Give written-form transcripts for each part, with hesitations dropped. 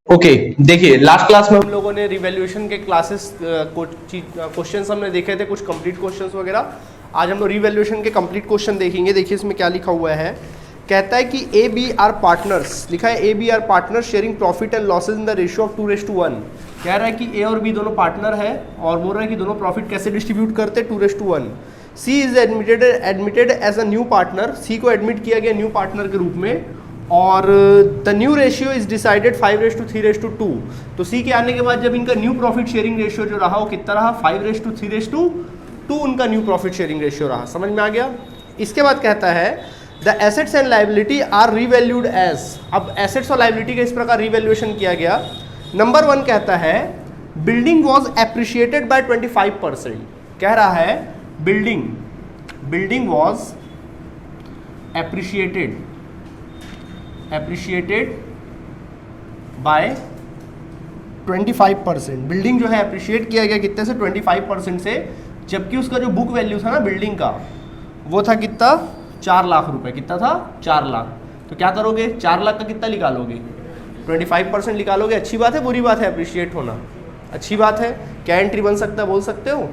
Okay देखिए, last class में हम लोगों ने रिवैल्यूएशन के क्लासेस क्वेश्चंस हमने देखे थे, कुछ कंप्लीट क्वेश्चंस वगैरह। आज हम लोग रिवैल्यूएशन के कंप्लीट क्वेश्चन देखेंगे। देखिए इसमें क्या लिखा हुआ है। कहता है कि ए बी आर पार्टनर्स, लिखा है A B are partners sharing profit and losses in the ratio of 2:1। कह रहा है कि ए और बी दोनों पार्टनर है और बोल रहा है कि दोनों प्रॉफिट कैसे डिस्ट्रीब्यूट करते, 2:1। C is admitted as a new partner, C को एडमिट किया गया न्यू पार्टनर के रूप में, और the new ratio is decided 5:3:2। तो सी के आने के बाद जब इनका न्यू प्रॉफिट शेयरिंग रेशियो जो रहा वो कितना रहा, 5:3:2 उनका न्यू प्रॉफिट शेयरिंग रेशियो रहा। समझ में आ गया। इसके बाद कहता है the assets and liability are revalued as. अब एसेट्स और लाइबिलिटी का इस प्रकार रीवैल्यूएशन किया गया। नंबर 1 कहता है बिल्डिंग वॉज एप्रिशिएटेड बाय 25%। कह रहा है building was appreciated by 25%। Building जो है अप्रिशिएट किया गया कितने से, 25% से, जबकि उसका जो बुक वैल्यू था ना बिल्डिंग का वो था कितना, 4 लाख रुपए। कितना था, 4 लाख। तो क्या करोगे, 4 लाख का कितना निकालोगे, 25% निकालोगे। अच्छी बात है बुरी बात है अप्रिशिएट होना, अच्छी बात है। क्या एंट्री बन सकता है बोल सकते हो।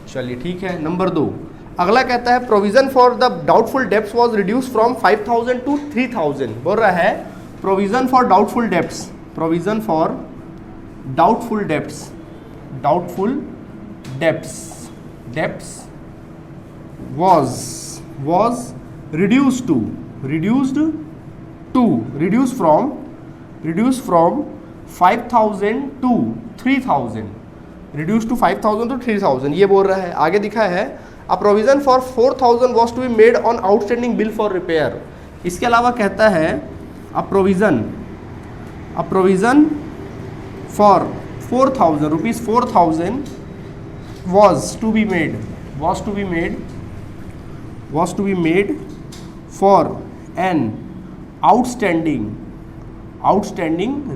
चलिए ठीक है। नंबर 2 अगला कहता है provision for the doubtful debts was reduce from 5,000 to 3,000। बोल रहा है provision for doubtful debts, provision for doubtful debts was reduced from 5,000 to 3,000, reduced to 5,000 to 3,000। ये बोल रहा है। आगे दिखा है a provision for 4,000 was to be made on outstanding bill for repair। इसके अलावा कहता है a provision for 4,000 rupees 4,000 was to be made for an outstanding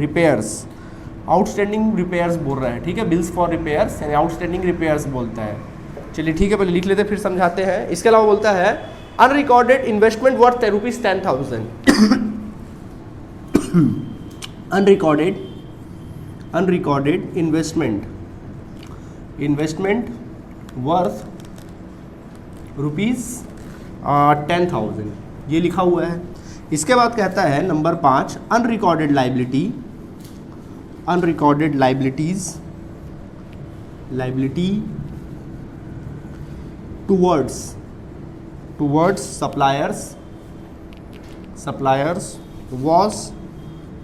repairs बोल रहा है। ठीक है, बिल्स फॉर रिपेयर्स यानी आउटस्टैंडिंग रिपेयर्स बोलता है। चलिए ठीक है, पहले लिख लेते फिर समझाते हैं। इसके अलावा बोलता है unrecorded investment worth ₹10,000। Unrecorded investment worth ₹10,000, ये लिखा हुआ है। इसके बाद कहता है number 5 unrecorded liability towards suppliers was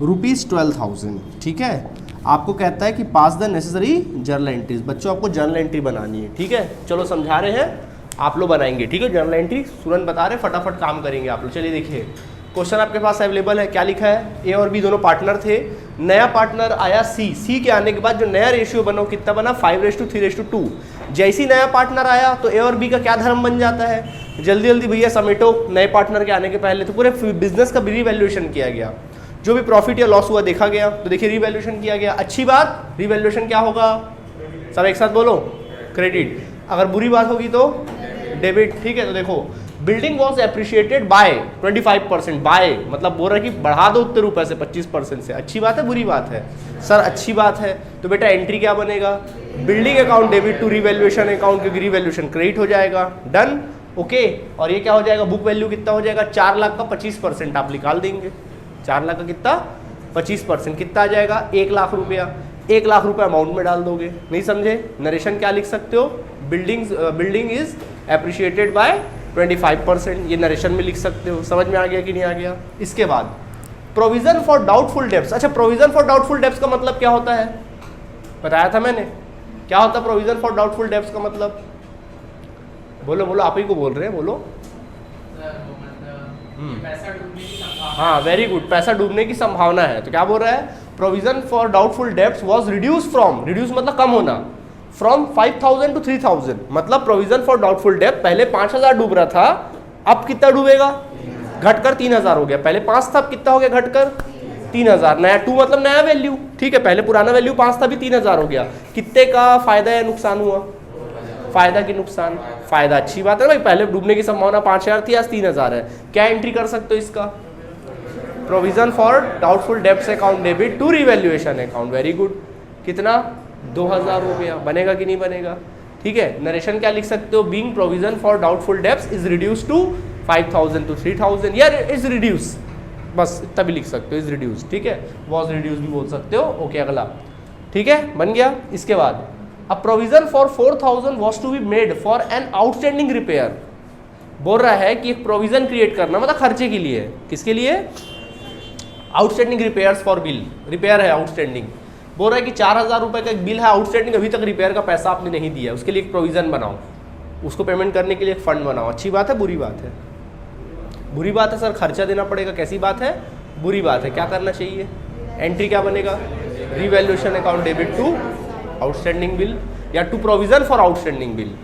₹12,000। ठीक है, आपको कहता है कि पास द नेसेसरी जर्नल एंट्रीज। बच्चों आपको जर्नल एंट्री बनानी है। ठीक है, चलो समझा रहे हैं, आप लोग बनाएंगे। ठीक है, जर्नल एंट्री तुरंत बता रहे, फटाफट काम करेंगे आप लोग। चलिए देखिए क्वेश्चन आपके पास अवेलेबल है। क्या लिखा है, ए और बी दोनों पार्टनर थे, नया पार्टनर आया सी के आने के बाद जो नया रेशियो बना वो कितना बना, 5:3:2। जैसी नया पार्टनर आया तो ए और बी का क्या धर्म बन जाता है, जल्दी जल्दी भैया समेटो, नए पार्टनर के आने के पहले तो पूरे बिजनेस का रिवैल्यूएशन किया गया, जो भी प्रॉफिट या लॉस हुआ देखा गया। तो देखिए रिवैल्यूएशन किया गया, अच्छी बात। रिवैल्यूएशन क्या होगा, सब एक साथ बोलो, क्रेडिट। अगर बुरी बात होगी तो डेबिट। ठीक है, तो देखो building was appreciated by 25%, by मतलब बोल रहा है कि बढ़ा दो उतने रुपए से 25% से। अच्छी बात है बुरी बात है, सर अच्छी बात है। तो बेटा एंट्री क्या बनेगा, building account debit to revaluation account, क्योंकि रिवैल्यूएशन क्रेडिट हो जाएगा। Done, okay. और ये क्या हो जाएगा, बुक वैल्यू कितना हो जाएगा, 4 लाख का 25% आप निकाल देंगे। 4 लाख का कितना, 25%, कितना आ जाएगा, 1 लाख रुपया। 1 लाख रुपये अमाउंट में डाल दोगे। नहीं समझे, नरेशन क्या लिख सकते हो, बिल्डिंग इज एप्रिशिएटेड बाय 25%, ये नरेशन में लिख सकते हो। समझ में आ गया कि नहीं आ गया। इसके बाद प्रोविजन फॉर डाउटफुल डेब्ट्स। अच्छा, प्रोविजन फॉर डाउटफुल डेब्ट्स का मतलब क्या होता है, बताया था मैंने। क्या होता है प्रोविजन फॉर डाउटफुल डेब्ट्स का मतलब, बोलो आप ही को बोल रहे हैं, बोलो। हाँ वेरी गुड, पैसा डूबने की संभावना है। तो क्या बोल रहा है, provision for doubtful debts was reduce from, reduce मतलब कम होना, फ्रॉम 5,000 to 3,000। मतलब प्रोविजन फॉर डाउटफुल डेब्ट पहले 5,000 डूब रहा था, अब कितना डूबेगा, घटकर 3,000 हो गया। पहले 5 था, अब कितना हो गया, घटकर 3,000। नया 2 मतलब नया वैल्यू। ठीक है, पहले पुराना वैल्यू 5 था, अभी 3,000 हो गया। कितने का फायदा या नुकसान हुआ, फायदा की नुकसान, फायदा। अच्छी बात है भाई, पहले डूबने की संभावना 5,000 थी, आज 3,000 है। क्या एंट्री कर सकते हो इसका, provision for doubtful debts account debit to revaluation account, very good. कितना? 2000 हो गया। बनेगा कि नहीं बनेगा? ठीक है। नरेशन क्या लिख सकते हो? Being provision for doubtful debts is reduce to 5000 to 3000, या इज रिड्यूस, बस इतना भी लिख सकते हो, इज रिड्यूस। ठीक है, वॉज रिड्यूस भी बोल सकते हो। ओके, अगला। ठीक है, बन गया। इसके बाद a provision for 4000 was to be made for an outstanding repair. बोल रहा है कि एक प्रोविजन क्रिएट करना, मतलब खर्चे के लिए। किसके लिए? Outstanding repairs for bill, repair है आउटस्टैंडिंग। बोल रहा है कि 4000 रुपये का एक बिल है आउटस्टैंडिंग, अभी तक रिपेयर का पैसा आपने नहीं दिया, उसके लिए एक प्रोविजन बनाओ, उसको पेमेंट करने के लिए एक फंड बनाओ। अच्छी बात है, बुरी बात है? बुरी बात है सर, खर्चा देना पड़ेगा। कैसी बात है? बुरी बात है। क्या करना चाहिए? एंट्री क्या बनेगा? Revaluation account debit to outstanding bill, या to provision for outstanding bill,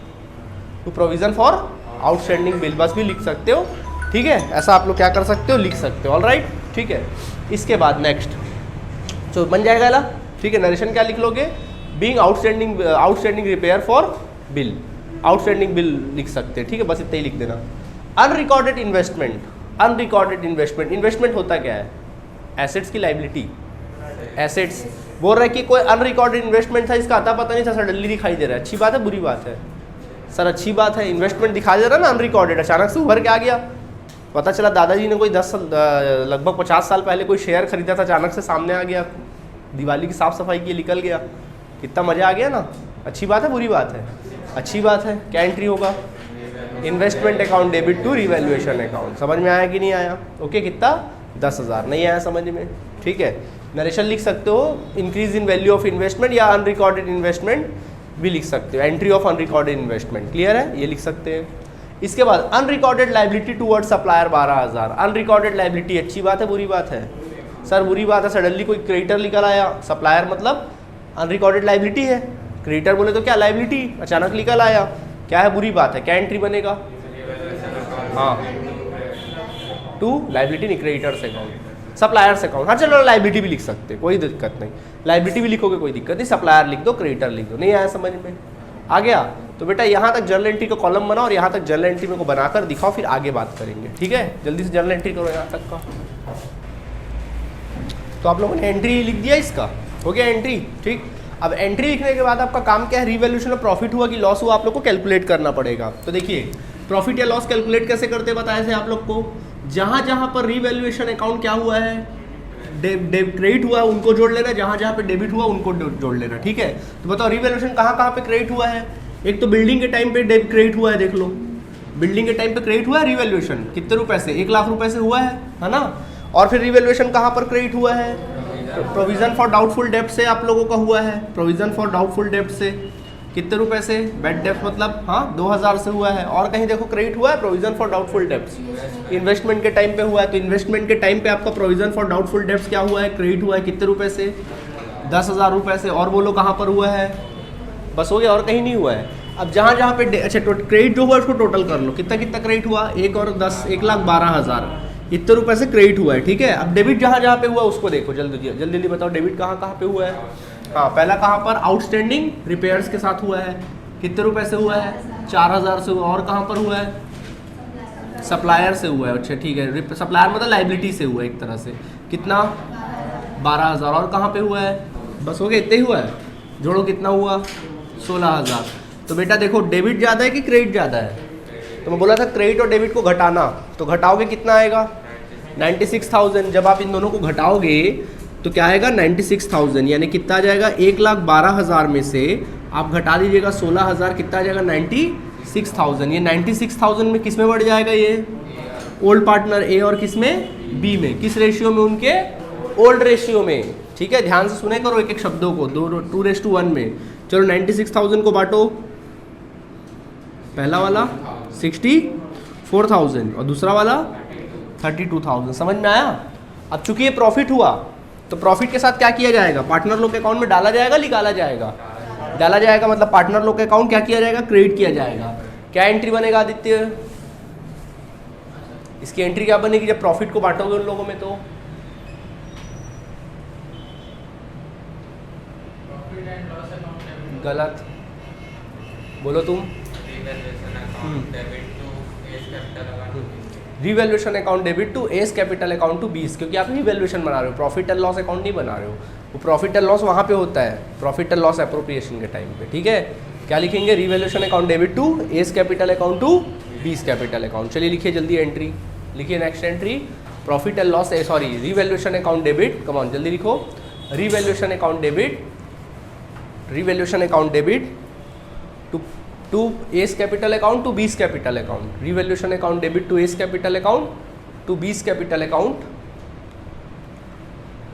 to provision for outstanding bill, बस भी लिख सकते हो। ठीक है, ऐसा आप लोग क्या कर सकते हो, लिख सकते हो। ऑल राइट, ठीक है। इसके बाद नेक्स्ट तो बन जाएगा ला। ठीक है, नरेशन क्या लिख लोगे? Being outstanding repair for bill, outstanding bill लिख सकते हैं। ठीक है, बस इतना ही लिख देना। Unrecorded investment, unrecorded investment, investment होता क्या है? एसेट्स की लाइबिलिटी, एसेट्स। बोल रहा है कि कोई अनरिकॉर्डेड इन्वेस्टमेंट था, इसका आता पता नहीं था, सडनली दिखाई दे रहा है। अच्छी बात है, बुरी बात है? सर अच्छी बात है, इन्वेस्टमेंट दिखा दे रहा है ना अनरिकॉर्डेड, अचानक से उभर के आ गया। पता चला दादाजी ने कोई लगभग 50 साल पहले कोई शेयर खरीदा था, अचानक से सामने आ गया, दिवाली की साफ सफाई की निकल गया। कितना मजा आ गया ना। अच्छी बात है, बुरी बात है? अच्छी बात है। क्या एंट्री होगा? Investment account debit to revaluation account. समझ में आया कि नहीं आया? ओके, कितना? 10,000। नहीं आया समझ में? ठीक है, नरेशन लिख सकते हो, increase in value of investment, या अनरिकॉर्डेड इन्वेस्टमेंट भी लिख सकते हो। Entry of unrecorded investment, clear है? ये लिख सकते हैं। इसके बाद unrecorded liability toward supplier 12,000। Unrecorded liability, अच्छी बात है, बुरी बात है? सर बुरी बात है, सडनली कोई क्रेडिटर निकल आया। सप्लायर मतलब अनरिकॉर्डेड लाइबिलिटी है, क्रेडिटर बोले तो क्या लाइबिलिटी, अचानक निकल आया। क्या है? बुरी बात है। क्या एंट्री बनेगा? हाँ, टू लाइबिलिटी नहीं, क्रेडिटर्स अकाउंट, सप्लायर्स अकाउंट। हाँ चलो, लाइबिलिटी भी लिख सकते, कोई दिक्कत नहीं। लाइबिलिटी भी लिखोगे कोई दिक्कत नहीं, सप्लायर लिख दो, क्रेडिटर लिख दो। नहीं आया समझ में? आ गया? तो बेटा यहाँ तक जर्नल एंट्री का कॉलम बनाओ और यहाँ तक जर्नल एंट्री में को बनाकर दिखाओ, फिर आगे बात करेंगे। ठीक है, जल्दी से जर्नल एंट्री करो यहाँ तक का। तो आप लोगों ने एंट्री लिख दिया, इसका हो गया एंट्री। ठीक, अब एंट्री लिखने के बाद आपका काम क्या है? रिवैल्यूएशन में प्रॉफिट हुआ कि लॉस हुआ, आप लोग को कैलकुलेट करना पड़ेगा। तो देखिए, प्रॉफिट या लॉस कैलकुलेट कैसे करते बताए थे आप लोग को। जहाँ जहाँ पर रिवैल्यूएशन अकाउंट क्या हुआ है, क्रेडिट हुआ है, उनको जोड़ लेना, जहाँ जहाँ पे डेबिट हुआ उनको जोड़ लेना। ठीक है, तो बताओ रिवैल्यूएशन कहाँ कहाँ पे क्रेडिट हुआ है? एक तो बिल्डिंग के टाइम पे क्रेडिट हुआ है, देख लो बिल्डिंग के टाइम पे क्रेडिट हुआ है रिवैल्यूएशन, कितने रुपए से? 1 लाख रुपए से हुआ है ना। और फिर रिवैल्यूएशन कहाँ पर क्रेडिट हुआ है? प्रोविजन फॉर डाउटफुल डेब्ट से आप लोगों का हुआ है। प्रोविजन फॉर डाउटफुल डेब्ट से कितने रुपए से? बैड डेब्ट मतलब हाँ 2000 से हुआ है। और कहीं देखो क्रेडिट हुआ है provision for doubtful debts, investment के टाइम पे हुआ है। तो इन्वेस्टमेंट के टाइम पे आपका प्रोविजन फॉर डाउटफुल डेब्ट्स क्या हुआ है? क्रेडिट हुआ है। कितने रुपए से? 10,000 रुपए से। और बोलो कहाँ पर हुआ है? बस हो गया, और कहीं नहीं हुआ है। अब जहाँ जहाँ पे अच्छा क्रेडिट जो हुआ उसको टोटल कर लो, कितना कितना क्रेडिट हुआ? 1 और 10, 1,12,000 इतने रुपए से क्रेडिट हुआ है। ठीक है, अब डेबिट जहाँ जहाँ पे हुआ उसको देखो, जल्दी जल्दी बताओ डेबिट कहाँ कहाँ पे हुआ है। हाँ, पहला कहाँ पर? आउटस्टैंडिंग रिपेयर्स के साथ हुआ है। कितने रुपए से हुआ है? 4,000 से हुआ। और कहाँ पर हुआ है? सप्लायर से हुआ है। अच्छा ठीक है, सप्लायर मतलब लाइबिलिटी से हुआ है एक तरह से। कितना? 12,000। और कहाँ पे हुआ है? बस हो गया, इतना ही हुआ है। जोड़ो कितना हुआ? 16,000। तो बेटा देखो, डेबिट ज़्यादा है कि क्रेडिट ज़्यादा है? तो मैं बोला था क्रेडिट और डेबिट को घटाना, तो घटाओगे कितना आएगा? 96,000। जब आप इन दोनों को घटाओगे तो क्या आएगा? 96,000, यानी कितना आ जाएगा? 1,12,000 में से आप घटा दीजिएगा 16,000, कितना आ जाएगा? 96,000। ये 96,000 में किस में बढ़ जाएगा? ये ओल्ड पार्टनर ए और किस में? बी में। किस रेशियो में? उनके ओल्ड रेशियो में। ठीक है, ध्यान से सुने करो एक एक शब्दों को, 2:1 में। चलो 96,000 को बांटो, पहला वाला 64,000 और दूसरा वाला 32,000। समझ में आया? अब चूंकि ये प्रॉफिट हुआ तो प्रॉफिट के साथ क्या किया जाएगा? पार्टनर लोग के अकाउंट में डाला जाएगा, निकाला जाएगा? डाला जाएगा, मतलब पार्टनर लोग के अकाउंट क्या किया जाएगा? क्रेडिट किया जाएगा। क्या एंट्री बनेगा आदित्य? इसकी एंट्री क्या बनेगी जब प्रॉफिट को बांटोगे उन लोगों में? तो गलत बोलो तुम। Revaluation account debit to A's capital account to B's, क्योंकि आप रिवैल्यूएशन बना रहे हो, प्रॉफिट एंड लॉस अकाउंट नहीं बना रहे हो। वो प्रॉफिट एंड लॉस वहाँ पे होता है, प्रॉफिट एंड लॉस एप्रोप्रिएशन के टाइम पे, ठीक है। क्या लिखेंगे? Revaluation account debit to A's capital account to B's capital account. चलिए लिखिए जल्दी एंट्री, लिखिए next entry, profit and loss sorry revaluation account debit, come on जल्दी लिखो, revaluation account debit, revaluation account debit to A's capital account to B's capital account, revaluation account debit to A's capital account to B's capital account,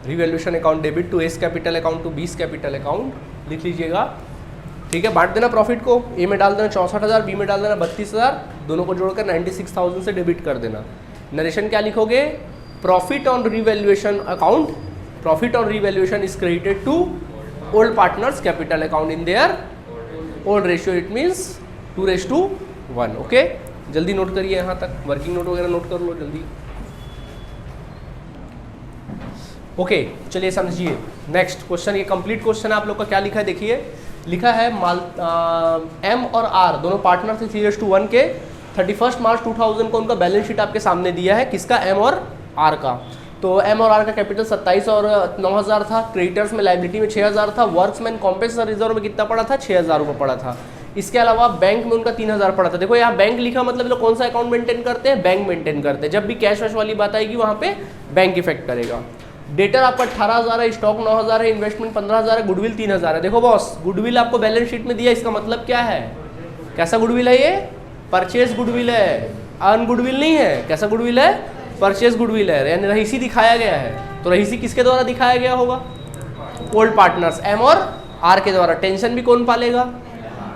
revaluation account debit to A's capital account to B's capital account. लिख लीजिएगा, ठीक है। बांट देना profit को, ए में डाल देना 64,000, बी में डाल देना 32,000, दोनों को जोड़कर 96,000 से डेबिट कर देना। नरेशन क्या लिखोगे? Profit on revaluation account, profit on revaluation is credited to old partners capital account in their old ratio, it means 2:1। Okay, जल्दी नोट करिए यहाँ तक, वर्किंग नोट वगैरह नोट कर लो जल्दी। ओके, चलिए समझिए नेक्स्ट क्वेश्चन, ये कंप्लीट क्वेश्चन है आप लोग का। क्या लिखा है देखिए, लिखा है एम और आर दोनों पार्टनर थे 3:1 के, 31 मार्च 2000 को उनका बैलेंस शीट आपके सामने दिया है, किसका? एम और आर का। तो एम और आर का कैपिटल 27 और 9,000 था, क्रेडिटर्स में लायबिलिटी में 6,000 था, वर्क्समैन कॉम्पेंसेशन रिजर्व में कितना पड़ा था? 6,000 रुपये पड़ा था। इसके अलावा बैंक में उनका 3,000 पड़ा था। देखो यहाँ बैंक लिखा, मतलब लोग कौन सा अकाउंट मेंटेन करते हैं? बैंक मेंटेन करते हैं। जब भी कैश वैश वाली बात आएगी वहाँ पे बैंक इफेक्ट करेगा। डेटर आपका 18,000 है, स्टॉक 9,000 है, इन्वेस्टमेंट 15,000 है, गुडविल 3,000 है। देखो बॉस, गुडविल आपको बैलेंस शीट में दिया, इसका मतलब क्या है? कैसा गुडविल है ये? परचेज गुडविल है, अर्न गुडविल नहीं है। कैसा गुडविल है? परचेज गुडविल है, यानी रहीसी दिखाया गया है। तो रहीसी किसके द्वारा दिखाया गया होगा? ओल्ड पार्टनर्स एम और आर के द्वारा। टेंशन भी कौन पालेगा?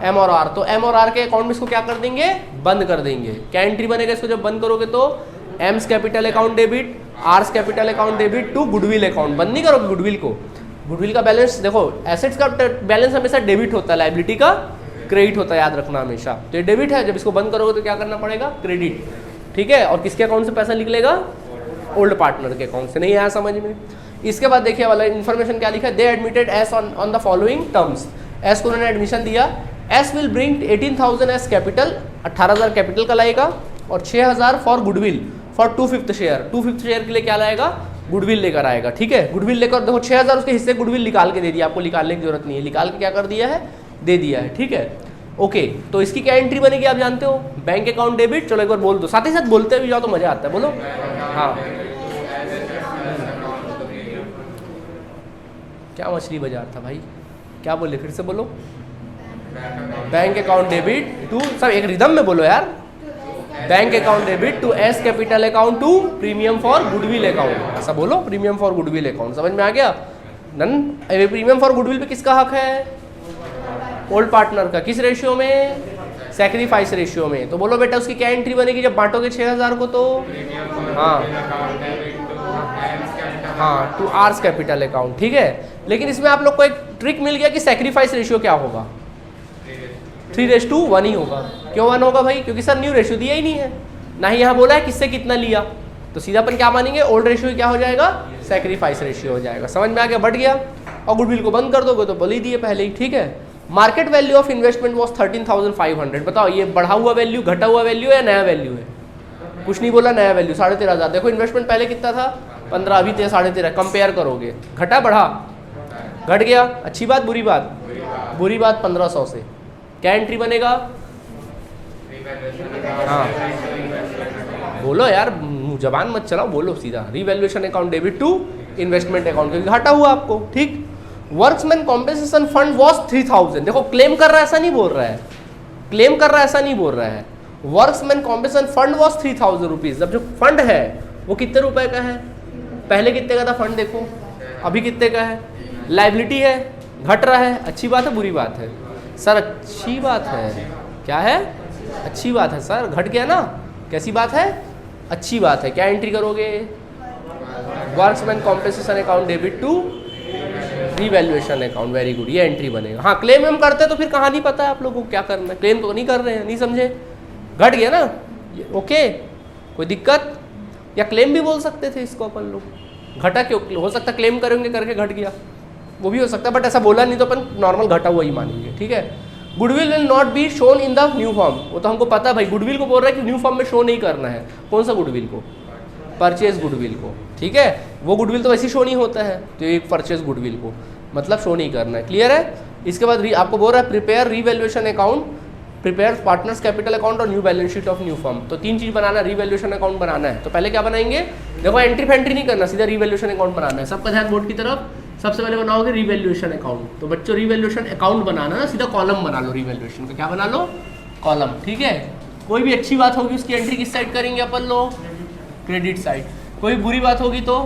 एम और आर। तो एम और आर के अकाउंट में इसको क्या कर देंगे? बंद कर देंगे। क्या एंट्री बनेगा इसको जब बंद करोगे? तो M's capital account debit, R's capital account debit to goodwill account. बंद नहीं करोगे गुडविल को। गुडविल का बैलेंस देखो, एसेट्स का बैलेंस हमेशा डेबिट होता है, लायबिलिटी का क्रेडिट होता है, याद रखना हमेशा। तो ये डेबिट है, जब इसको बंद करोगे तो क्या करना पड़ेगा? क्रेडिट, ठीक है। और किसके अकाउंट से पैसा निकलेगा? ओल्ड पार्टनर के अकाउंट से। नहीं आया समझ में? इसके बाद देखिए वाला इन्फॉर्मेशन क्या लिखा है, they admitted S on the following terms. S को उन्होंने एडमिशन दिया, S will bring 18,000 S capital, 18,000 capital का लाएगा, और 6,000 for goodwill for 2/5 share. 2/5 share के लिए क्या लाएगा? गुडविल लेकर आएगा, ठीक है। गुडविल लेकर देखो 6,000 उसके हिस्से गुडविल निकाल के दे दिया, आपको निकालने की जरूरत नहीं है, निकाल के क्या कर दिया है? दे दिया है, ठीक है। ओके, तो इसकी क्या एंट्री बनेगी आप जानते हो? Bank account debit. चलो एक बार बोल दो, साथ ही साथ बोलते भी जाओ तो मजा आता है, बोलो। हाँ, क्या मछली बाजार था भाई, क्या बोले? फिर से बोलो। बैंक अकाउंट डेबिट टू, सब एक रिदम में बोलो यार। Bank account debit to A's capital account to premium for goodwill account, ऐसा बोलो। प्रीमियम फॉर गुडविल अकाउंट, समझ में आ गया? नन प्रीमियम फॉर गुडविल पे किसका हक है? ओल्ड पार्टनर का। किस रेशियो में? सैक्रिफाइस रेशियो में। तो बोलो बेटा उसकी क्या एंट्री बनेगी जब बांटोगे 6,000 को? तो हाँ टू आर्स कैपिटल अकाउंट, ठीक है। लेकिन इसमें आप लोग को एक ट्रिक मिल गया कि सैक्रिफाइस रेशियो क्या होगा? 3:1 ही होगा। क्यों 1 होगा भाई? क्योंकि सर न्यू रेशियो दिया ही नहीं है, ना ही यहाँ बोला है किससे कितना लिया, तो सीधा अपन क्या मानेंगे? ओल्ड रेशियो क्या हो जाएगा? सैक्रिफाइस रेशियो हो जाएगा। समझ में आ गया? बढ़ गया। और गुडविल को बंद कर दोगे तो बोल ही दिए पहले ही, ठीक है। Market value of investment was 13,500। बताओ ये बढ़ा हुआ वैल्यू, घटा हुआ वैल्यू है या नया वैल्यू है? कुछ नहीं बोला, नया वैल्यू 13,500। देखो इन्वेस्टमेंट पहले कितना था? 15, अभी 13,500। कंपेयर करोगे, घटा बढ़ा? घट गया। अच्छी बात बुरी बात? बुरी बात 1,500 से। क्या एंट्री बनेगा? हाँ बोलो यार, जबान मत चलाओ, बोलो सीधा। Revaluation account debit to investment account, क्योंकि घाटा हुआ आपको, ठीक। Workmen's compensation fund was 3,000। देखो क्लेम कर रहा है ऐसा नहीं बोल रहा है, क्लेम कर रहा है ऐसा नहीं बोल रहा है। Workmen compensation fund was 3,000 rupees. अब जो फंड है वो कितने रुपए का है? पहले कितने का था फंड? देखो अभी कितने का है? लायबिलिटी है, घट रहा है। अच्छी बात है बुरी बात है? सर अच्छी बात है। क्या है? अच्छी बात है सर, घट गया ना। कैसी बात है? अच्छी बात है। क्या एंट्री करोगे? Workmen's compensation account debit to revaluation account. Very good, ये एंट्री बनेगा। हाँ क्लेम हम करते हैं तो फिर कहानी पता है आप लोगों को क्या करना है। क्लेम तो नहीं कर रहे हैं, नहीं समझे? घट गया ना, ओके कोई दिक्कत? या क्लेम भी बोल सकते थे इसको अपन लोग। घटा क्यों? हो सकता है क्लेम करेंगे करके घट गया, वो भी हो सकता है, बट ऐसा बोला नहीं तो अपन नॉर्मल घटा हुआ ही मानेंगे, ठीक है। Goodwill will not be shown in the new form, वो तो हमको पता है भाई, गुडविल को बोल रहा है कि न्यू फॉर्म में शो नहीं करना है। कौन सा गुडविल को? परचेज गुडविल को, ठीक है। वो गुडविल तो वैसे शो नहीं होता है, तो एक परचेज गुडविल को मतलब शो नहीं करना है, क्लियर है। इसके बाद आपको बोल रहा है prepare revaluation account, prepare partners capital account और new balance sheet of new form. तो 3 चीज़ बनाना, रीवैल्यूएशन अकाउंट बनाना है। तो पहले क्या बनाएंगे, देखो एंट्री फैंट्री नहीं करना, सीधा रीवैल्यूएशन अकाउंट बनाना है। सबका ध्यान बोर्ड की तरफ, सबसे पहले बनाओगे रीवैल्यूएशन अकाउंट। तो बच्चों रीवैल्यूएशन अकाउंट बनाना ना, सीधा कॉलम बना लो रीवैल्यूएशन का, क्या बना लो? कॉलम, ठीक है। कोई भी अच्छी बात होगी उसकी एंट्री किस साइड करेंगे अपन लोग? Credit side. कोई बुरी बात होगी तो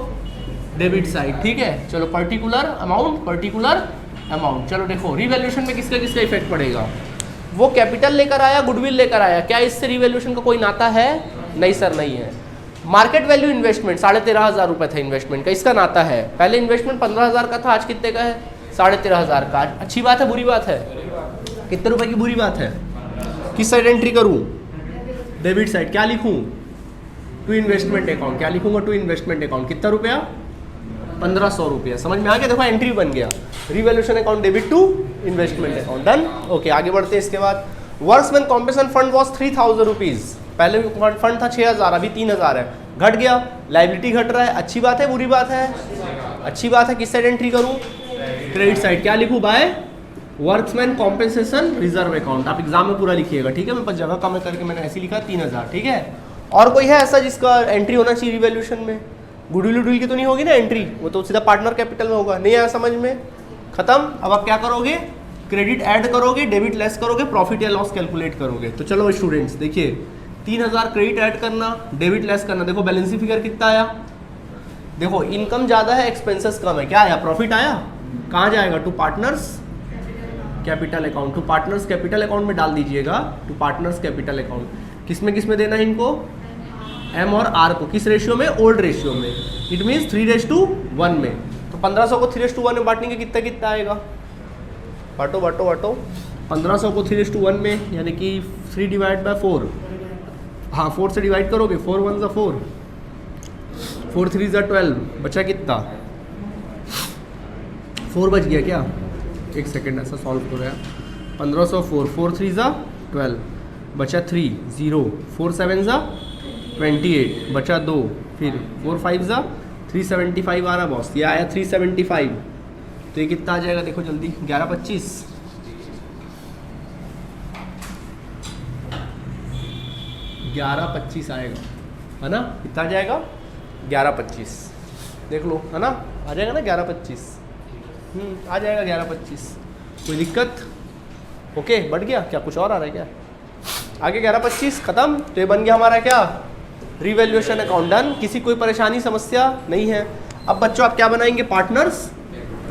डेबिट साइड, ठीक है। चलो पर्टिकुलर अमाउंट, पर्टिकुलर अमाउंट। चलो देखो रीवैल्यूएशन में किसका किसका इफेक्ट पड़ेगा। वो कैपिटल लेकर आया, गुडविल लेकर आया, क्या इससे रीवैल्यूएशन का कोई नाता है? नहीं सर, नहीं है। मार्केट वैल्यू इन्वेस्टमेंट 13,500 रुपये था इन्वेस्टमेंट का, इसका नाता है। पहले इन्वेस्टमेंट 15,000 का था, आज कितने का है? 13,500 का। अच्छी बात है बुरी बात है? कितने रुपए की बुरी बात है? किस साइड एंट्री करूँ? Debit side. क्या लिखूँ? To investment account. क्या लिखूंगा? To investment account. कितना रुपया? 1,500 रुपया। समझ में आ गया? देखो एंट्री बन गया, revaluation account debit to investment account, done. Okay, आगे बढ़ते हैं। इसके बाद works when compensation fund was 3,000 rupees. पहले फंड था 6,000, अभी 3,000 है, घट गया, लाइबिलिटी घट रहा है। अच्छी बात है बुरी बात है? अच्छी बात है। किस साइड एंट्री करूँ? Credit side. क्या लिखूँ? By workmen's compensation reserve account. आप एग्जाम में पूरा लिखिएगा, ठीक है। मैं जगह कम करके मैंने ऐसे लिखा 3,000, ठीक है। और कोई है ऐसा जिसका एंट्री होना चाहिए रिवैल्यूएशन में? गुडविल वुडविल की तो नहीं होगी ना एंट्री, वो तो सीधा पार्टनर कैपिटल में होगा। नहीं आया समझ में? खत्म। अब आप क्या करोगे? क्रेडिट ऐड करोगे, डेबिट लेस करोगे, प्रॉफिट या लॉस कैलकुलेट करोगे। तो चलो स्टूडेंट्स देखिए, 3,000 क्रेडिट ऐड करना, डेबिट लेस करना। देखो बैलेंस फिगर कितना आया? देखो इनकम ज़्यादा है, एक्सपेंसेस कम है, क्या आया? प्रॉफिट आया। कहाँ जाएगा? To partners capital account. To partners capital account में डाल दीजिएगा, टू पार्टनर्स कैपिटल अकाउंट। किस में देना है इनको? एम और आर को। किस रेशियो में? ओल्ड रेशियो में। इट मीन्स 3:1 में। तो 1,500 को 3:1 में बांटेंगे, कितना कितना आएगा? बांटो बांटो बांटो। 1,500 को 3:1 में, यानी कि 3/4। हाँ 4 से डिवाइड करोगे, 4 1 ज़ा 4, 4 3 ज़ा 12, बचा कितना? 4 बच गया क्या? एक सेकेंड, ऐसा सॉल्व करो यार। 1,500 4 3 ज़ा 12, बचा 3 0, 4 7 ज़ा 28, बचा 2, फिर 4 5 ज़ा 375 आ रहा बॉस, ये आया 375। तो ये कितना आ जाएगा देखो जल्दी? 1125। 1125 आएगा, है ना? कितना आ जाएगा? 1125। देख लो, है ना? आ जाएगा ना 1125। आ जाएगा 1125। कोई दिक्कत? ओके, बढ़ गया क्या? कुछ और आ रहा है क्या? आगे 1125 खत्म। तो ये बन गया हमारा क्या? Revaluation account, done. किसी कोई परेशानी समस्या नहीं है। अब बच्चों आप क्या बनाएंगे? पार्टनर्स।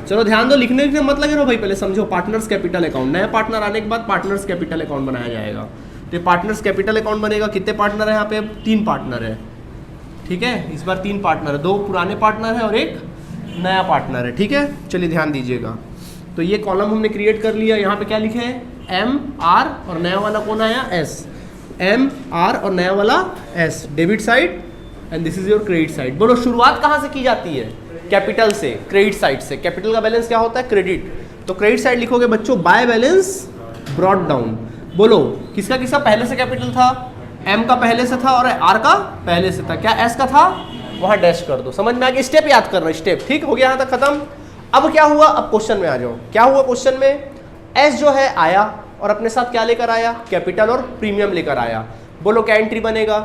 चलो ध्यान दो, लिखने लिखने मत लगे रहो भाई, पहले समझो। पार्टनर्स कैपिटल अकाउंट, नया पार्टनर आने के बाद पार्टनर्स कैपिटल अकाउंट बनाया जाएगा। तो पार्टनर्स कैपिटल अकाउंट बनेगा। कितने पार्टनर है यहाँ पे? 3 पार्टनर है, ठीक है। इस बार 3 पार्टनर है, 2 पुराने पार्टनर है और एक नया पार्टनर है, ठीक है। चलिए ध्यान दीजिएगा। तो ये कॉलम हमने क्रिएट कर लिया। यहाँ पे क्या लिखे हैं? एम आर, और नया वाला कौन आया? एस। एम आर और नया वाला S, debit side, and this is your credit side. बोलो शुरुआत कहाँ से की जाती है? कैपिटल से, क्रेडिट साइड से। कैपिटल का बैलेंस क्या होता है? क्रेडिट। तो क्रेडिट साइड लिखोगे बच्चों, बाय बैलेंस ब्रॉट डाउन। बोलो किसका किसका पहले से कैपिटल था? एम का पहले से था और आर का पहले से था। क्या एस का था? वहाँ डैश कर दो। समझ में आ गया? स्टेप याद करना, स्टेप, ठीक हो गया यहाँ तक खत्म। अब क्या हुआ? अब क्वेश्चन में आ जाओ। क्या हुआ क्वेश्चन में? एस जो है आया और अपने साथ क्या लेकर आया? कैपिटल और प्रीमियम लेकर आया। बोलो क्या एंट्री बनेगा?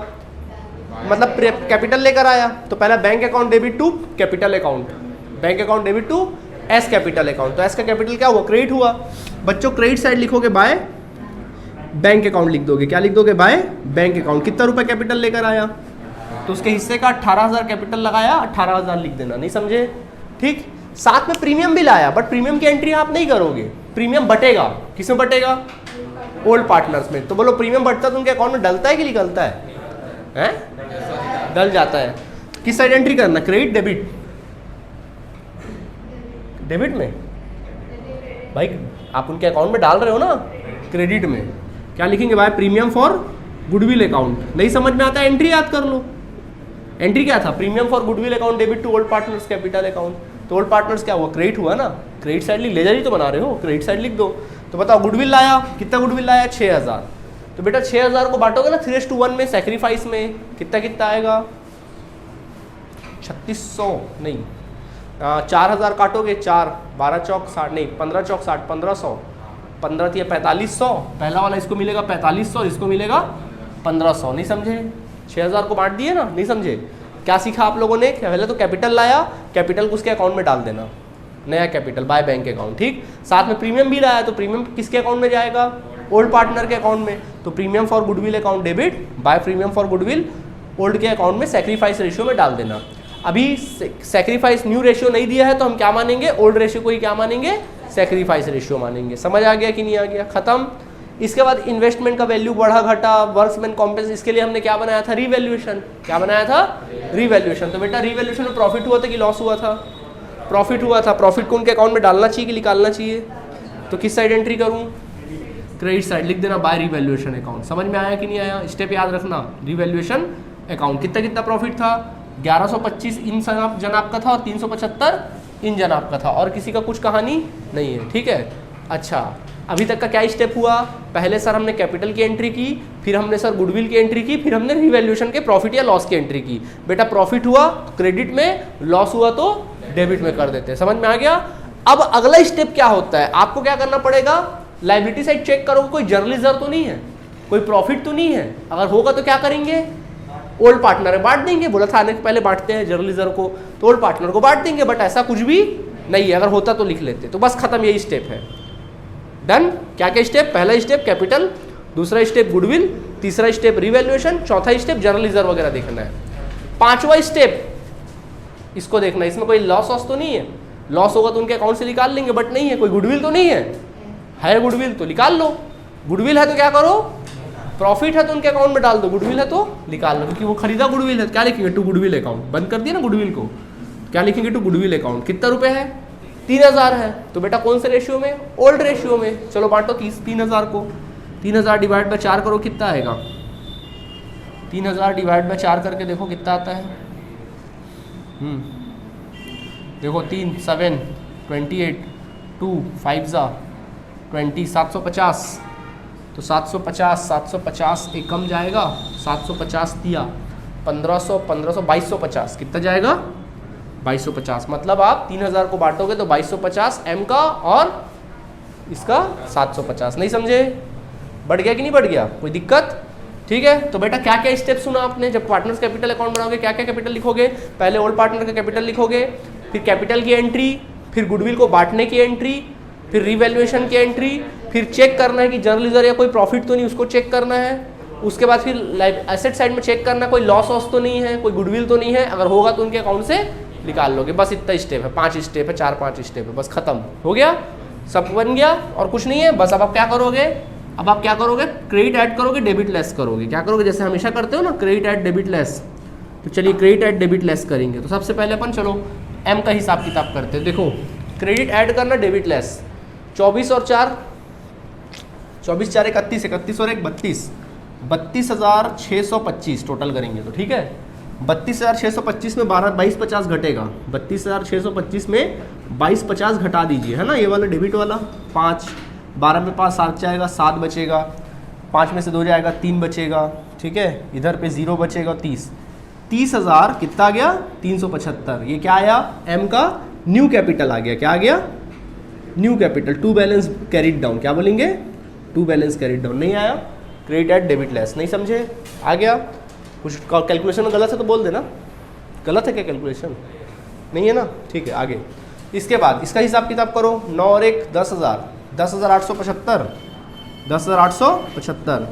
मतलब कैपिटल लेकर आया तो पहला bank account debit to capital account, bank account debit to A's capital account. तो एस का कैपिटल क्या हुआ? क्रेडिट हुआ। बच्चों क्रेडिट साइड लिखोगे बाय बैंक अकाउंट लिख दोगे। क्या लिख दोगे? By bank account. कितना रुपए कैपिटल लेकर आया? तो उसके हिस्से का 18,000 कैपिटल लगाया, 18,000 लिख देना। नहीं समझे? ठीक। साथ में प्रीमियम भी लाया, बट प्रीमियम की एंट्री आप नहीं करोगे। प्रीमियम बटेगा, किसमें बटेगा? ओल्ड पार्टनर्स में। तो बोलो प्रीमियम बढ़ता तो उनके अकाउंट में डलता है कि निकलता है? हैं? डल जाता है। किस साइड एंट्री करना? Credit debit? डेबिट में भाई आप उनके अकाउंट में डाल रहे हो ना, क्रेडिट में। क्या लिखेंगे भाई? Premium for goodwill account. नहीं समझ में आता है? एंट्री याद कर लो। एंट्री क्या था? Premium for goodwill account debit to old partners capital account. तो ओल्ड पार्टनर्स क्या हुआ? क्रेडिट हुआ ना। क्रेडिट साइड लिख, लेजर ही तो बना रहे हो, क्रेडिट साइड लिख दो। तो बताओ गुडविल लाया, कितना गुडविल लाया? 6000। तो बेटा 6000 को बांटोगे ना 3:1 में सैक्रिफाइस में, कितना कितना आएगा? 3600 नहीं, 4000 काटोगे 4, 12 चौक 60 नहीं 15 चौक 60, 1500, 15 दिया 4500, पहला वाला इसको मिलेगा 4500, इसको मिलेगा 1500। नहीं समझे? 6000 को बांट दिए ना, नहीं समझे? क्या सीखा आप लोगों ने? पहले तो कैपिटल लाया, कैपिटल को उसके अकाउंट में डाल देना, नया कैपिटल बाय बैंक अकाउंट, ठीक। साथ में प्रीमियम भी लाया, तो प्रीमियम किसके अकाउंट में जाएगा? ओल्ड पार्टनर के अकाउंट में। तो premium for goodwill account debit bye premium for goodwill old के अकाउंट में सैक्रिफाइस रेशियो में डाल देना। अभी सैक्रिफाइस न्यू रेशियो नहीं दिया है तो हम क्या मानेंगे? ओल्ड रेशियो को ही क्या मानेंगे? सैक्रिफाइस रेशियो मानेंगे। समझ आ गया कि नहीं आ गया? खत्म। इसके बाद इन्वेस्टमेंट का वैल्यू बढ़ा घटा, वर्क्समैन कॉम्पेंस, इसके लिए हमने क्या बनाया था? रीवैल्यूएशन। क्या बनाया था? रीवैल्यूएशन। तो बेटा रीवैल्यूएशन में प्रॉफिट हुआ था कि लॉस हुआ था? प्रॉफिट हुआ था। प्रॉफिट को उनके अकाउंट में डालना चाहिए कि निकालना चाहिए? तो किस साइड एंट्री करूं? Credit side. लिख देना बाय रीवैल्यूएशन अकाउंट। समझ में आया कि नहीं आया? स्टेप याद रखना, रीवैल्यूएशन अकाउंट। कितना कितना प्रॉफिट था? 1125 इन जनाब का था और 375 इन जनाब का था, और किसी का कुछ कहानी नहीं है, ठीक है। अच्छा, अभी तक का क्या स्टेप हुआ? पहले सर हमने कैपिटल की एंट्री की, फिर हमने सर गुडविल की एंट्री की, फिर हमने रीवैल्यूएशन के प्रॉफिट या लॉस की एंट्री की। बेटा प्रॉफिट हुआ तो क्रेडिट में, लॉस हुआ तो डेबिट में कर देते हैं। समझ में आ गया? अब अगला स्टेप क्या होता है? आपको क्या करना पड़ेगा? लायबिलिटी साइड चेक करो, कोई जर्नल रिजर्व तो नहीं है, कोई प्रॉफिट तो नहीं है। अगर होगा तो क्या करेंगे? ओल्ड पार्टनर में बांट देंगे। बोला था आने के पहले बांटते हैं जर्नल रिजर्व को, तो ओल्ड पार्टनर को बांट देंगे, बट ऐसा कुछ भी नहीं है। अगर होता तो लिख लेते। तो बस खत्म, यही स्टेप है। डन। क्या क्या स्टेप? पहला स्टेप कैपिटल, दूसरा स्टेप गुडविल, तीसरा स्टेप रिवैल्यूएशन, चौथा स्टेप जर्नल रिजर्व वगैरह देखना है। पांचवा स्टेप इसको देखना है, इसमें कोई लॉस वॉस तो नहीं है। लॉस होगा तो उनके अकाउंट से निकाल लेंगे, बट नहीं है। कोई गुडविल तो नहीं है गुडविल तो निकाल लो। गुडविल है तो क्या करो? प्रॉफिट है तो उनके अकाउंट में डाल दो, गुडविल है तो निकाल लो, क्योंकि वो खरीदा गुडविल है। क्या लिखेंगे? To goodwill account. बंद कर दिया ना गुडविल को, क्या लिखेंगे? To goodwill account. कितना रुपए है? 3000 है। तो बेटा कौन से रेशियो में? ओल्ड रेशियो में। चलो बांटो 3000 को। 3000 डिवाइड बाय 4 करो, कितना आएगा? 3000 डिवाइड बाय 4 करके देखो कितना आता है। देखो 3 7 28 2 5 20 750। तो 750 एक कम जाएगा, 750 दिया 1500 2250। कितना जाएगा? 2250। मतलब आप 3000 को बांटोगे तो 2250 एम का और इसका 750। नहीं समझे? बढ़ गया कि नहीं बढ़ गया? कोई दिक्कत? ठीक है। तो बेटा क्या क्या स्टेप सुना आपने? जब पार्टनर्स कैपिटल अकाउंट बनाओगे क्या क्या कैपिटल लिखोगे? पहले ओल्ड पार्टनर का कैपिटल लिखोगे, फिर कैपिटल की एंट्री, फिर गुडविल को बांटने की एंट्री, फिर रिवैल्यूएशन की एंट्री, फिर चेक करना है कि जर्नल रिजर्व या कोई प्रॉफिट तो नहीं, उसको चेक करना है। उसके बाद फिर एसेट साइड में चेक करना, कोई लॉस वॉस तो नहीं है, कोई गुडविल तो नहीं है। अगर होगा तो उनके अकाउंट से निकाल लोगे। बस इतना स्टेप है, 5 स्टेप है, 4-5 स्टेप है, बस खत्म हो गया, सब बन गया और कुछ नहीं है। बस अब आप क्या करोगे? अब आप क्या करोगे? क्रेडिट ऐड करोगे, डेबिट लेस करोगे। क्या करोगे? जैसे हमेशा करते हो ना, क्रेडिट ऐड डेबिट लेस। तो चलिए क्रेडिट ऐड डेबिट लेस करेंगे। तो सबसे पहले अपन चलो एम का हिसाब किताब करते हैं। देखो क्रेडिट ऐड करना, डेबिट लेस। 24 और 4 24 4 31, 31 और 1 32, 32,625 टोटल करेंगे तो ठीक है। 32,625 में 2250 घटेगा। 32,625 में 2250 घटा दीजिए, है ना। ये वाला डेबिट वाला 5, 12 में 5 7 जाएगा, 7 बचेगा, 5 में से 2 जाएगा, 3 बचेगा, ठीक है। इधर पे 0 बचेगा, 30,000 कितना आ गया? 375। ये क्या आया? एम का न्यू कैपिटल आ गया। क्या आ गया? New capital. To balance carried down. क्या बोलेंगे? To balance carried down. नहीं आया? Credit add debit less. नहीं समझे? आ गया? कुछ कैलकुलेशन में गलत है तो बोल देना। गलत है क्या कैलकुलेशन? नहीं है ना? ठीक है, आगे। इसके बाद इसका हिसाब किताब करो। 9 और 1 10,000, 10,875, 10,875।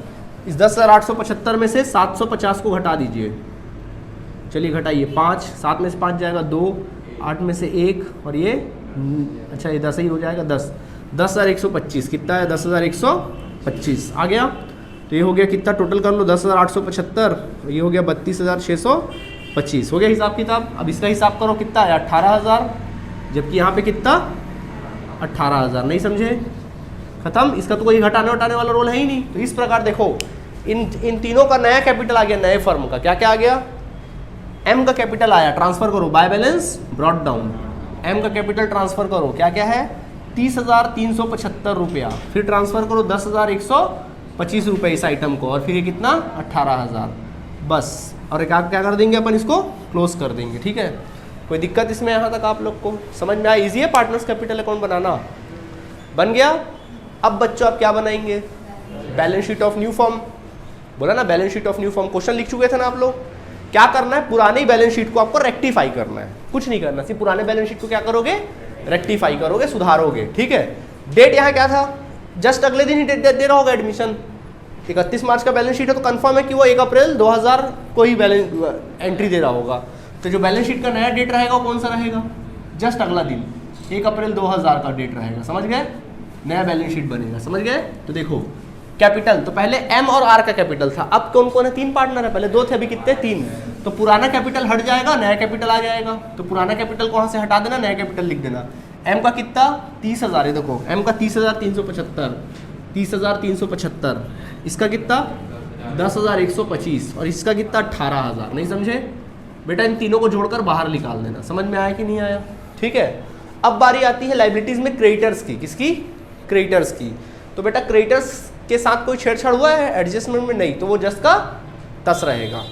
इस 10,875 में से 750 को घटा दीजिए। चलिए घटाइए। 5, 7 में से 5 जाएगा 2, 8 में से 1 और ये अच्छा ये 10 ही हो जाएगा, 10, 10,125। कितना है? 10,125 आ गया। तो ये हो गया कितना? टोटल कर लो 10,875, ये हो गया 32,625 हो गया हिसाब किताब। अब इसका हिसाब करो, कितना है? 18,000, जबकि यहाँ पे कितना? 18,000। नहीं समझे? खत्म। इसका तो कोई घटाने वटाने वाला रोल है ही नहीं। तो इस प्रकार देखो इन तीनों का नया कैपिटल आ गया, नए फर्म का। क्या क्या आ गया? एम का कैपिटल आया, ट्रांसफर करो, by balance brought down. M का कैपिटल ट्रांसफर करो, क्या क्या है? 30,375 रुपया, फिर ट्रांसफ़र करो 10,125 रुपये इस आइटम को, और फिर ये कितना 18,000 बस। और एक क्या कर देंगे अपन, इसको क्लोज कर देंगे। ठीक है, कोई दिक्कत इसमें यहाँ तक आप लोग को समझ में आया? इजी है पार्टनर्स कैपिटल अकाउंट बनाना, बन गया। अब बच्चों आप क्या बनाएंगे, balance sheet of new form, बोला ना balance sheet of new form, question लिख चुके थे ना आप लोग। क्या करना है, पुरानी बैलेंस शीट को आपको रेक्टिफाई करना है, कुछ नहीं करना, सिर्फ पुराने बैलेंस शीट को क्या करोगे, रेक्टिफाई करोगे, सुधारोगे। ठीक है, डेट यहाँ क्या था, जस्ट अगले दिन ही डेट दे रहा होगा एडमिशन। 31 मार्च का बैलेंस शीट है तो कंफर्म है कि वो 1 अप्रैल 2000 को ही बैलेंस एंट्री दे रहा होगा। तो जो बैलेंस शीट का नया डेट रहेगा वो कौन सा रहेगा, जस्ट अगला दिन 1 अप्रैल 2000 का डेट रहेगा। समझ गए, नया बैलेंस शीट बनेगा। समझ गए। तो देखो कैपिटल, तो पहले एम और आर का कैपिटल था, अब कौन कौन है, 3 पार्टनर है, पहले 2 थे अभी कितने 3। तो पुराना कैपिटल हट जाएगा, नया कैपिटल आ जाएगा। तो पुराना कैपिटल को वहाँ से हटा देना, नया कैपिटल लिख देना। एम का कितना 30,000 है, देखो एम का 30,375, 30,375, इसका कितना 10,125 और इसका कितना 18,000। नहीं समझे बेटा, इन तीनों को जोड़कर बाहर निकाल देना। समझ में आया कि नहीं आया? ठीक है, अब बारी आती है लाइबिलिटीज में क्रेडिटर्स की। किसकी? क्रेडिटर्स की। तो बेटा क्रेडिटर्स के साथ कोई छेड़छाड़ हुआ है एडजस्टमेंट में? नहीं, तो वो जस्ट का तस रहेगा।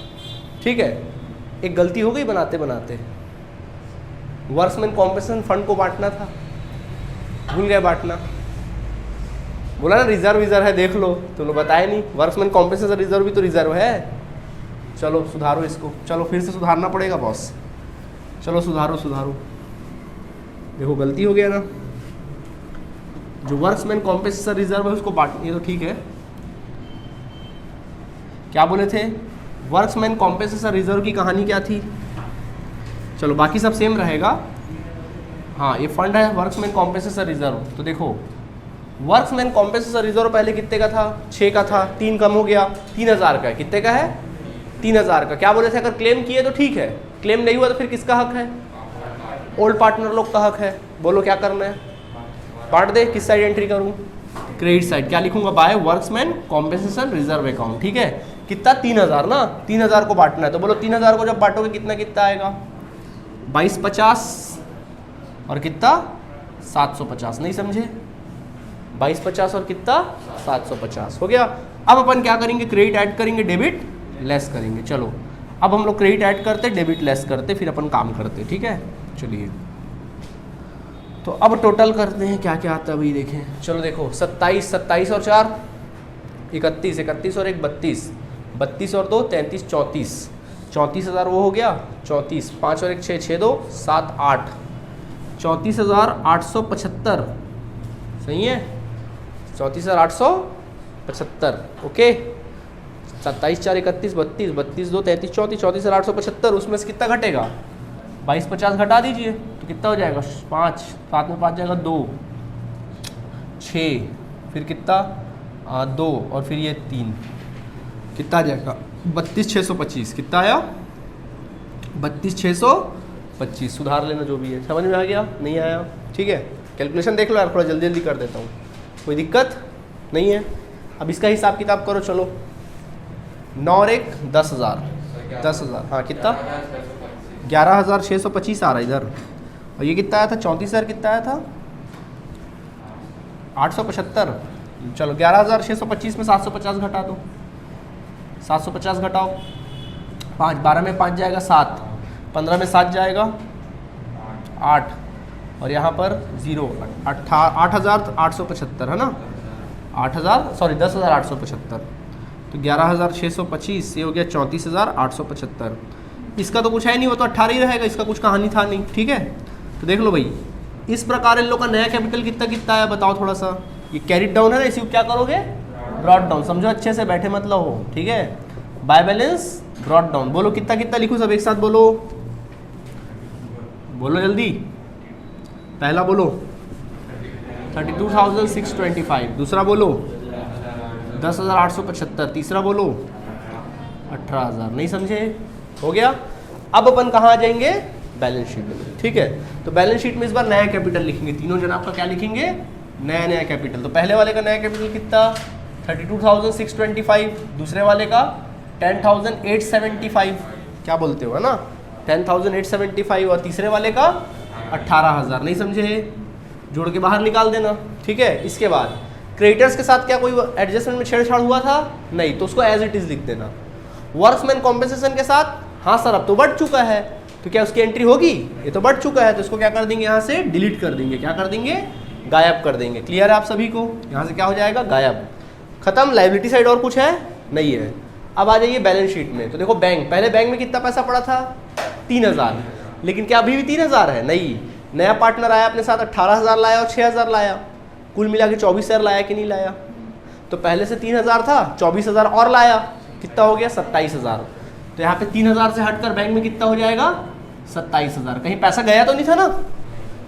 ठीक है, एक गलती हो गई बनाते बनाते, वर्क्समैन कॉम्पेंसेशन फंड को बांटना था, भूल गए बांटना। बोला ना रिजर्व है, देख लो, तुमने बताया नहीं, वर्क्समैन कॉम्पेंसेशन रिजर्व भी तो रिजर्व है। चलो सुधारो इसको, चलो फिर से सुधारना पड़ेगा बॉस, चलो सुधारो। देखो गलती हो गया ना, जो वर्क्समैन कॉम्पेंसेशन रिजर्व है उसको बांट, ये तो ठीक है। क्या बोले थे, वर्क्समैन कॉम्पेंसेशन रिजर्व की कहानी क्या थी? चलो बाकी सब सेम रहेगा। हाँ, ये फंड है वर्क्समैन कॉम्पेंसेशन रिजर्व। तो देखो वर्क्समैन कॉम्पेंसेशन रिजर्व पहले कितने का था, 6 का था, 3 कम हो गया, 3,000 का है। कितने का है? 3,000 का। क्या बोले थे, अगर क्लेम किए तो ठीक है, क्लेम नहीं हुआ तो फिर किसका हक है? ओल्ड पार्टनर लोग का हक है। बोलो क्या करना है, बांट दे। किस साइड एंट्री करूँ? Credit side. क्या लिखूंगा, by workmen's compensation reserve account. ठीक है, कितना 3,000 ना, 3,000 को बांटना है। तो बोलो 3,000 को जब बांटोगे कितना कितना आएगा, 2250 और कितना 750। नहीं समझे, 2250 और कितना 750 हो गया। अब अपन क्या करेंगे, क्रेडिट ऐड करेंगे, डेबिट लेस करेंगे। चलो अब हम लोग क्रेडिट ऐड करते, डेबिट लेस करते, फिर अपन काम करते। ठीक है, चलिए तो अब टोटल करते हैं क्या क्या आता है अभी देखें। चलो देखो 27 और 4 31, 31 और 1 32, 32 और 2 33, 34, 34,000 वो हो गया 34, 5 और 1 6, 6 2 7 8, 34,875 सही है, 34,875 ओके। 27 4 31 32, 32 2 33 34, 34,875, उसमें से कितना घटेगा, 2250 घटा दीजिए तो कितना हो जाएगा, 5 7 में 5 जाएगा 2 6, फिर कितना 2 और फिर ये 3, कितना आ जाएगा 32,625। कितना आया 32,625। सुधार लेना जो भी है, समझ में आ गया नहीं आया? ठीक है, कैलकुलेशन देख लो यार, थोड़ा जल्दी जल्दी कर देता हूँ, कोई दिक्कत नहीं है। अब इसका हिसाब किताब करो। चलो 9 और 1 10,000, 10,000 हाँ कितना 11,625 आ रहा है इधर, और ये कितना आया था 34,000, कितना आया था 875। चलो 11,625 में 750 घटा दो, 750 घटाओ 5, 12 में 5 जाएगा 7, 15 में 7 जाएगा 8 और यहाँ पर 0, 8,875 है ना, 10,875। तो 11,625 ये हो गया 34,875। इसका तो कुछ है नहीं, वो तो 18 ही रहेगा, इसका कुछ कहानी था नहीं। ठीक है, तो देख लो भाई, इस प्रकार इन लोग का नया कैपिटल कितना कितना है बताओ थोड़ा सा। ये कैरिड डाउन है ना, इसी को क्या करोगे, ब्रॉट डाउन। समझो अच्छे से, बैठे मतलब हो। ठीक है, बाय बैलेंस ब्रॉट डाउन। बोलो कितना कितना लिखूँ, सब एक साथ बोलो, बोलो जल्दी। पहला बोलो 32,625, दूसरा बोलो 10,875, तीसरा बोलो 18,000। नहीं समझे, हो गया। अब अपन कहाँ आ जाएंगे, बैलेंस शीट में। ठीक है, तो बैलेंस शीट में इस बार नया कैपिटल लिखेंगे, तीनों जन आपका क्या लिखेंगे, नया कैपिटल। तो पहले वाले का नया कैपिटल कितना 32,625, दूसरे वाले का 10,875, क्या बोलते हो है ना 10,875, और तीसरे वाले का 18,000। नहीं समझे, जोड़ के बाहर निकाल देना, ठीक है। इसके बाद क्रेडिटर्स के साथ क्या कोई एडजस्टमेंट में छेड़छाड़ हुआ था? नहीं, तो उसको एज इट इज लिख देना। वर्क्समैन कॉम्पेंसेशन के साथ, हाँ सर अब तो बढ़ चुका है, तो क्या उसकी एंट्री होगी? ये तो बढ़ चुका है, तो इसको क्या कर देंगे, यहाँ से डिलीट कर देंगे। क्या कर देंगे? गायब कर देंगे। क्लियर है आप सभी को? यहाँ से क्या हो जाएगा? गायब। खत्म। लायबिलिटी साइड और कुछ है? नहीं है। अब आ जाइए बैलेंस शीट में। तो देखो बैंक, पहले बैंक में कितना पैसा पड़ा था? 3000। लेकिन क्या अभी भी 3000 है? नहीं। नया पार्टनर आया अपने साथ, 18000 लाया और 6000 लाया, कुल मिला के 24000 लाया कि नहीं लाया? तो पहले से 3000 था, 24000 और लाया, कितना हो गया? 27000। तो यहाँ पे 3000 से हटकर बैंक में कितना हो जाएगा? 27000। कहीं पैसा गया तो नहीं था ना?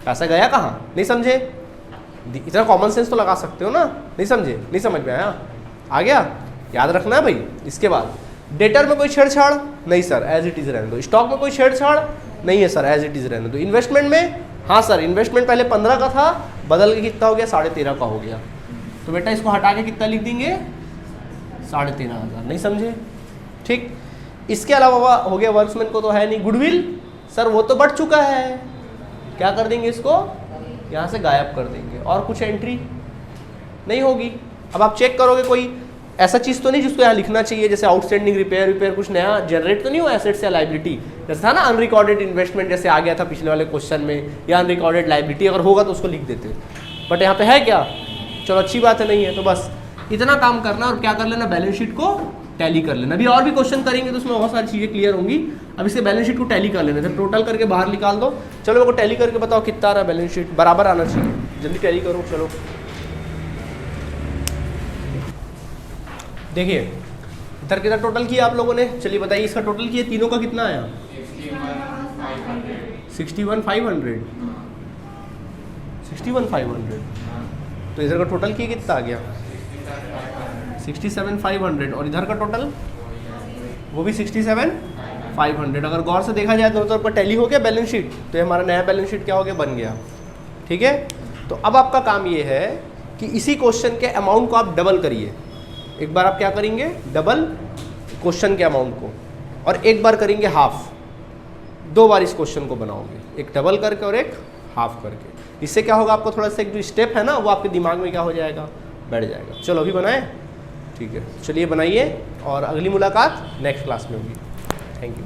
पैसा गया कहाँ? नहीं समझे? इतना कॉमन सेंस तो लगा सकते हो ना? नहीं समझे? नहीं समझ में आया? आ गया? याद रखना है भाई। इसके बाद डेटर में कोई छेड़छाड़? नहीं सर, एज इट इज रहने दो। स्टॉक में कोई छेड़छाड़? नहीं है सर, एज इट इज रहने दो। इन्वेस्टमेंट में? हाँ सर, इन्वेस्टमेंट पहले 15 का था, बदल के कितना हो गया? 13.5 का हो गया। तो बेटा इसको हटा के कितना लिख देंगे? 13,500। नहीं समझे? ठीक। इसके अलावा हो गया वर्क्समैन को तो है नहीं। गुडविल सर वो तो बढ़ चुका है, क्या कर देंगे? इसको यहाँ से गायब कर देंगे। और कुछ एंट्री नहीं होगी। अब आप चेक करोगे कोई ऐसा चीज़ तो नहीं जिसको यहाँ लिखना चाहिए, जैसे आउटस्टैंडिंग रिपेयर कुछ नया जनरेट तो नहीं हुआ एसेट्स या लाइबिलिटी? जैसे था ना अनरिकॉर्डेड इन्वेस्टमेंट, जैसे आ गया था पिछले वाले क्वेश्चन में, या अनरिकॉर्डेड लाइबिलिटी अगर होगा तो उसको लिख देते। बट यहाँ पे है क्या? चलो अच्छी बात है, नहीं है। तो बस इतना काम करना और क्या कर लेना? बैलेंस शीट को टैली कर लेना। अभी और भी क्वेश्चन करेंगे तो उसमें बहुत सारी चीज़ें क्लियर होंगी। अब इससे बैलेंस शीट को टैली कर लेना, जब टोटल करके बाहर निकाल दो। चलो मेरे को टैली करके बताओ कितना आ रहा है बैलेंस शीट? बराबर आना चाहिए, जल्दी टैली करो। चलो देखिए इधर किधर टोटल किया आप लोगों ने? चलिए बताइए इसका टोटल किया, तीनों का कितना आया? 61,500। 61,500। तो इधर का टोटल किया कितना आ गया? 67,500। और इधर का टोटल वो भी 67,500। अगर गौर से देखा जाए तो दोनों तरफ का टैली हो गया बैलेंस शीट, तो ये हमारा नया बैलेंस शीट क्या हो गया? बन गया। ठीक है। तो अब आपका काम ये है कि इसी क्वेश्चन के अमाउंट को आप डबल करिए। एक बार आप क्या करेंगे? डबल क्वेश्चन के अमाउंट को, और एक बार करेंगे हाफ। 2 बार इस क्वेश्चन को बनाओगे, एक डबल करके और एक हाफ करके। इससे क्या होगा? आपको थोड़ा सा एक जो स्टेप है ना वो आपके दिमाग में क्या हो जाएगा? बैठ जाएगा। चलो अभी बनाएं? ठीक है, चलिए बनाइए, और अगली मुलाकात नेक्स्ट क्लास में होगी। Thank you.